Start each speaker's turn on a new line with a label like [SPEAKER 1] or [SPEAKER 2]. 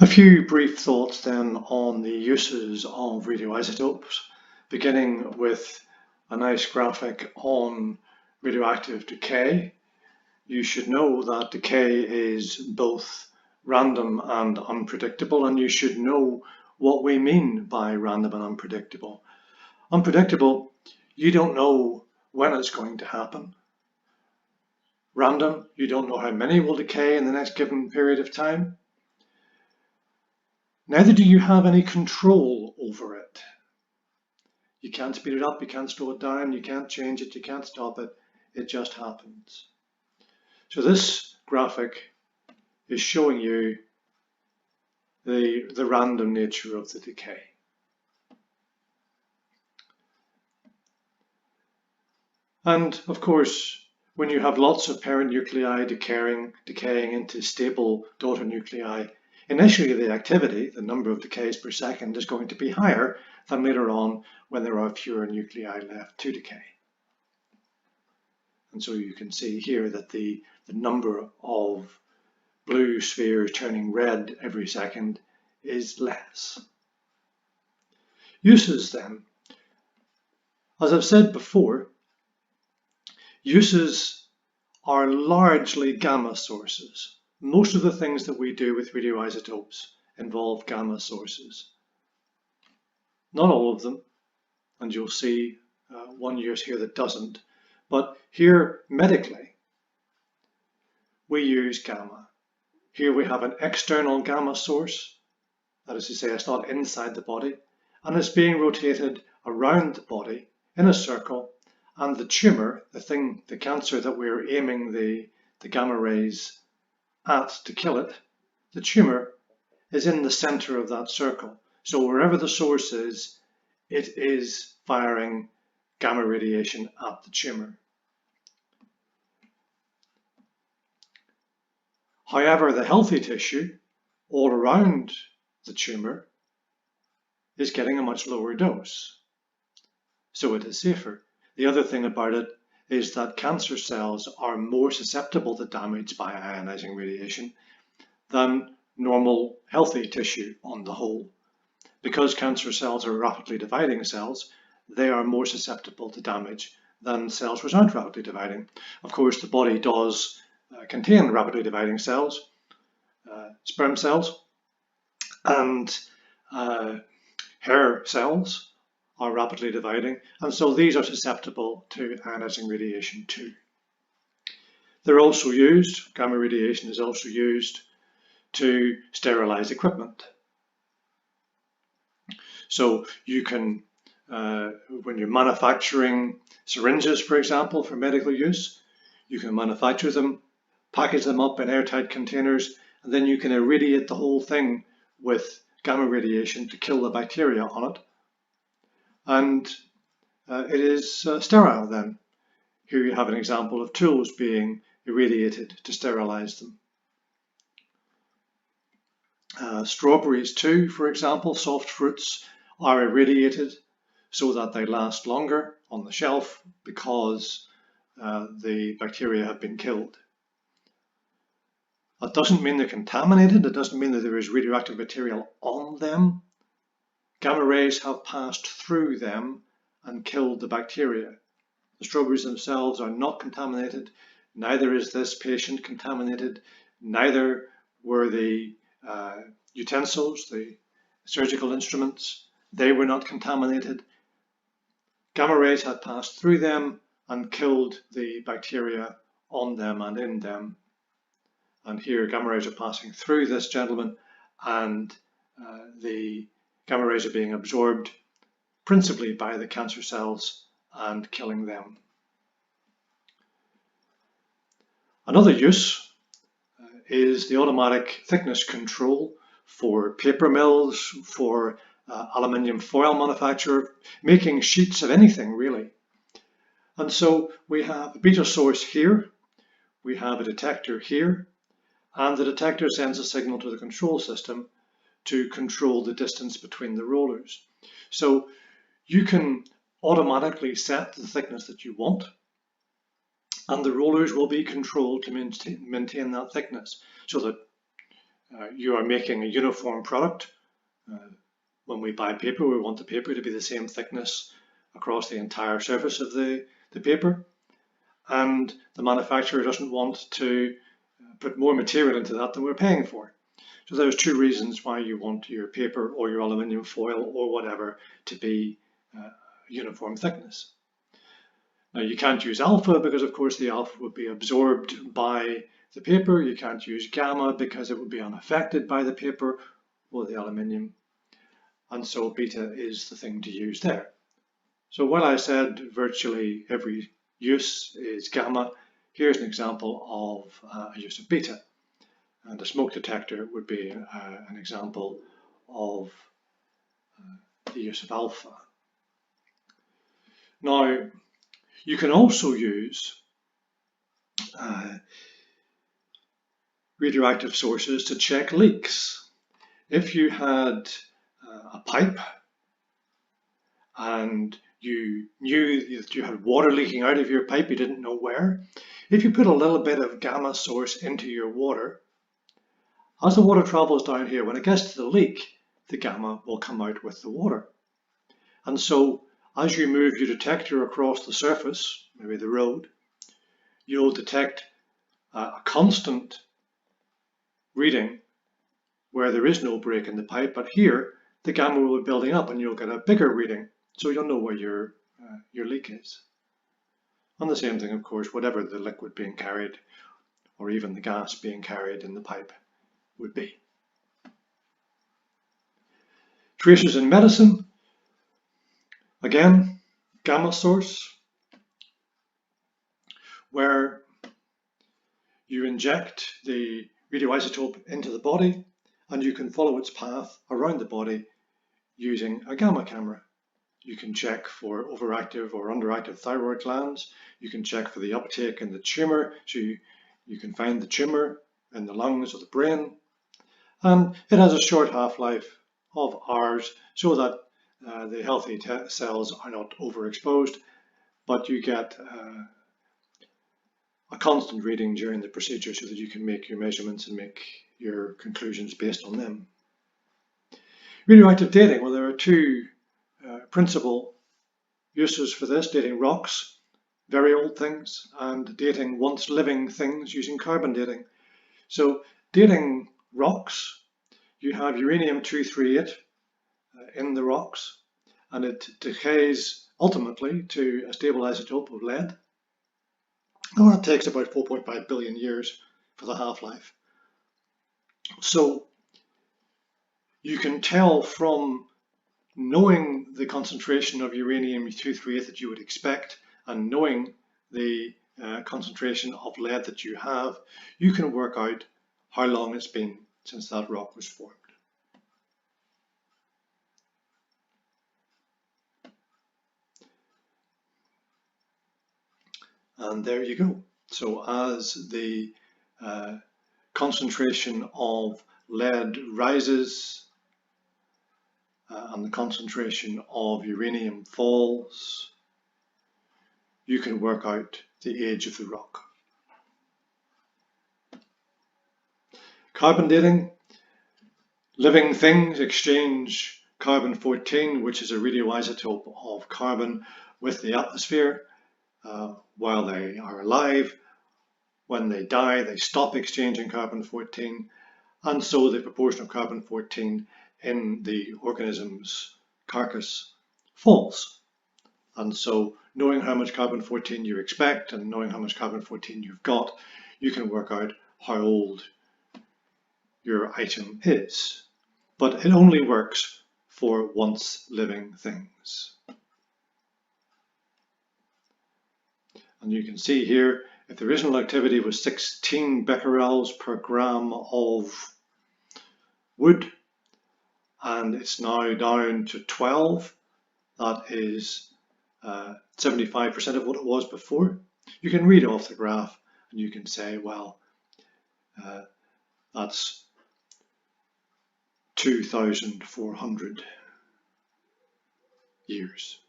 [SPEAKER 1] A few brief thoughts then on the uses of radioisotopes, beginning with a nice graphic on radioactive decay. You should know that decay is both random and unpredictable, and you should know what we mean by random and unpredictable. Unpredictable, you don't know when it's going to happen. Random, you don't know how many will decay in the next given period of time. Neither do you have any control over it. You can't speed it up, you can't slow it down, you can't change it, you can't stop it. It just happens. So this graphic is showing you the random nature of the decay. And of course, when you have lots of parent nuclei decaying into stable daughter nuclei, initially the activity, the number of decays per second, is going to be higher than later on when there are fewer nuclei left to decay. And so you can see here that the number of blue spheres turning red every second is less. Uses then. As I've said before, uses are largely gamma sources. Most of the things that we do with radioisotopes involve gamma sources. Not all of them, and you'll see one use here that doesn't. But here, medically, we use gamma. Here we have an external gamma source, that is to say, it's not inside the body, and it's being rotated around the body in a circle, and the tumor, the cancer that we're aiming the gamma rays at to kill it, the tumor is in the center of that circle. So wherever the source is, it is firing gamma radiation at the tumor. However, the healthy tissue all around the tumor is getting a much lower dose, so it is safer. The other thing about it is that cancer cells are more susceptible to damage by ionizing radiation than normal healthy tissue on the whole. Because cancer cells are rapidly dividing cells, they are more susceptible to damage than cells which aren't rapidly dividing. Of course, the body does contain rapidly dividing cells, sperm cells, and hair cells are rapidly dividing, and so these are susceptible to ionizing radiation too. They're also used, gamma radiation is also used to sterilize equipment. So you can, when you're manufacturing syringes, for example, for medical use, you can manufacture them, package them up in airtight containers, and then you can irradiate the whole thing with gamma radiation to kill the bacteria on it. And it is sterile then. Here you have an example of tools being irradiated to sterilize them. Strawberries too, for example, soft fruits are irradiated so that they last longer on the shelf because the bacteria have been killed. That doesn't mean they're contaminated, it doesn't mean that there is radioactive material on them. Gamma rays have passed through them and killed the bacteria. The strawberries themselves are not contaminated, neither is this patient contaminated, neither were the utensils, the surgical instruments, they were not contaminated. Gamma rays had passed through them and killed the bacteria on them and in them. And here gamma rays are passing through this gentleman, and the gamma rays are being absorbed principally by the cancer cells and killing them. Another use is the automatic thickness control for paper mills, for aluminium foil manufacture, making sheets of anything really. And so we have a beta source here, we have a detector here, and the detector sends a signal to the control system to control the distance between the rollers. So you can automatically set the thickness that you want, and the rollers will be controlled to maintain that thickness, so that you are making a uniform product. When we buy paper, we want the paper to be the same thickness across the entire surface of the paper. And the manufacturer doesn't want to put more material into that than we're paying for. So there's two reasons why you want your paper or your aluminium foil or whatever to be uniform thickness. Now you can't use alpha because of course the alpha would be absorbed by the paper. You can't use gamma because it would be unaffected by the paper or the aluminium. And so beta is the thing to use there. So while I said virtually every use is gamma, here's an example of a use of beta. And a smoke detector would be an example of the use of alpha. Now, you can also use radioactive sources to check leaks. If you had a pipe and you knew that you had water leaking out of your pipe, you didn't know where, if you put a little bit of gamma source into your water, as the water travels down here, when it gets to the leak, the gamma will come out with the water. And so as you move your detector across the surface, maybe the road, you'll detect a constant reading where there is no break in the pipe, but here the gamma will be building up and you'll get a bigger reading, so you'll know where your leak is. And the same thing, of course, whatever the liquid being carried or even the gas being carried in the pipe would be. Traces in medicine, again, gamma source, where you inject the radioisotope into the body and you can follow its path around the body using a gamma camera. You can check for overactive or underactive thyroid glands. You can check for the uptake in the tumor, so you can find the tumor in the lungs or the brain. And it has a short half-life of hours so that the healthy cells are not overexposed, but you get a constant reading during the procedure so that you can make your measurements and make your conclusions based on them. Radioactive dating, well, there are two principal uses for this: dating rocks, very old things, and dating once living things using carbon dating. So dating rocks, you have uranium-238 in the rocks, and it decays ultimately to a stable isotope of lead. Well, that takes about 4.5 billion years for the half-life. So you can tell from knowing the concentration of uranium-238 that you would expect and knowing the concentration of lead that you have, you can work out how long it's been since that rock was formed. And there you go. So as the concentration of lead rises and the concentration of uranium falls, you can work out the age of the rock. Carbon dating. Living things exchange carbon-14, which is a radioisotope of carbon, with the atmosphere while they are alive. When they die, they stop exchanging carbon-14, and so the proportion of carbon-14 in the organism's carcass falls. And so knowing how much carbon-14 you expect and knowing how much carbon-14 you've got, you can work out how old your item is. But it only works for once living things. And you can see here, if the original activity was 16 becquerels per gram of wood, and it's now down to 12, that is 75% of what it was before. You can read off the graph and you can say, well, that's 2,400 years.